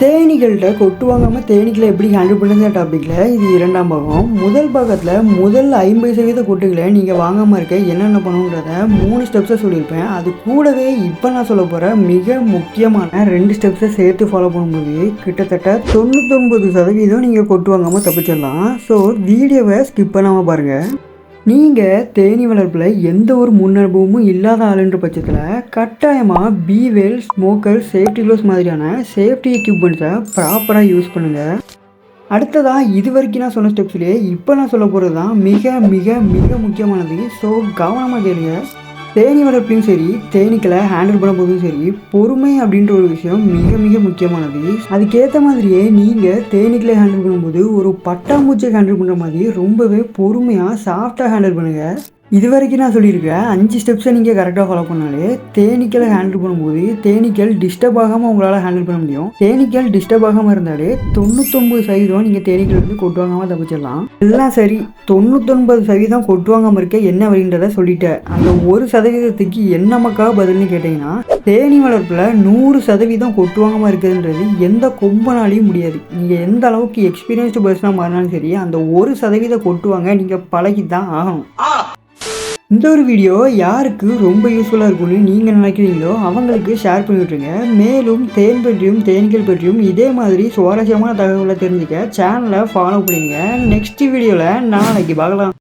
தேனீகள்கிட்ட கொட்டு வாங்காமல் தேனீக்களை எப்படி ஹேண்டில் பண்ணுற டாப்பிக்கில் இது இரண்டாம் பாகம். முதல் பாகத்தில் முதல் 50% கொட்டுகளை நீங்கள் வாங்காமல் இருக்க என்னென்ன பண்ணணுன்றத 3 ஸ்டெப்ஸை சொல்லியிருப்பேன். அது கூடவே இப்போ நான் சொல்ல போகிற மிக முக்கியமான 2 ஸ்டெப்ஸை சேர்த்து ஃபாலோ பண்ணும்போது கிட்டத்தட்ட 99% நீங்கள் கொட்டு வாங்காமல் தப்பிச்சிடலாம். ஸோ வீடியோவை ஸ்கிப் பண்ணாமல் பாருங்கள். நீங்கள் தேனீ வளர்ப்பில் எந்த ஒரு முன் அனுபவமும் இல்லாத ஆளுன்ற பட்சத்தில் கட்டாயமாக பீவெல், ஸ்மோக்கர், சேஃப்டி க்ளோஸ் மாதிரியான சேஃப்டி எக்யூப்மெண்ட்ஸை ப்ராப்பராக யூஸ் பண்ணுங்கள். அடுத்ததாக இது வரைக்கும் நான் சொன்ன ஸ்டெப்ஸ்லேயே இப்போ நான் சொல்ல போகிறது தான் மிக மிக மிக முக்கியமானது. ஸோ கவனமாக கேளுங்க. தேனீ வளர்ப்பையும் சரி, தேனீக்களை ஹேண்டில் பண்ணும்போதும் சரி, பொறுமை அப்படின்ற ஒரு விஷயம் மிக மிக முக்கியமானது. அதுக்கேற்ற மாதிரியே நீங்கள் தேனீக்களை ஹேண்டில் பண்ணும்போது ஒரு பட்டாம்பூச்சியை ஹேண்டில் பண்ணுற மாதிரி ரொம்பவே பொறுமையாக சாஃப்டாக ஹேண்டில் பண்ணுங்கள். இது வரைக்கும் நான் சொல்லியிருக்கேன் 5 ஸ்டெப்ஸை நீங்கள் கரெக்டாக ஃபாலோ பண்ணாலே தேனீக்களை ஹேண்டில் பண்ணும்போது தேனீக்கள் டிஸ்டர்ப் ஆகாமல் உங்களால் ஹேண்டில் பண்ண முடியும். தேனீக்கள் டிஸ்டர்ப் ஆகாமல் இருந்தாலே 99% நீங்கள் தேனீக்கள் வந்து கொட்டு வாங்காமல் தப்பிச்சிடலாம். எல்லாம் சரி, 99% கொட்டு வாங்காமல் இருக்க என்ன வழின்றதை சொல்லிட்டேன். அந்த 1% என்ன நமக்காக பதில்னு கேட்டிங்கன்னா, தேனீ வளர்ப்பில் 100% கொட்டு வாங்காமல் இருக்குதுன்றது எந்த கொம்பனாலையும் முடியாது. நீங்கள் எந்த அளவுக்கு எக்ஸ்பீரியன்ஸ்டு பர்சனாக மாறினாலும் சரி, அந்த 1% கொட்டுவாங்க நீங்கள் பழகி தான் ஆகணும். இந்த ஒரு வீடியோ யாருக்கு ரொம்ப யூஸ்ஃபுல்லாக இருக்கும்னு நீங்கள் நினைக்கிறீங்களோ அவங்களுக்கு ஷேர் பண்ணி விட்டுருங்க. மேலும் தேன் பற்றியும் தேனீக்கள் பற்றியும் இதே மாதிரி சுவாரஸ்யமான தகவலை தெரிஞ்சுக்க சேனலை ஃபாலோ பண்ணிடுங்க. நெக்ஸ்ட் வீடியோவில் நாளைக்கு பார்க்கலாம்.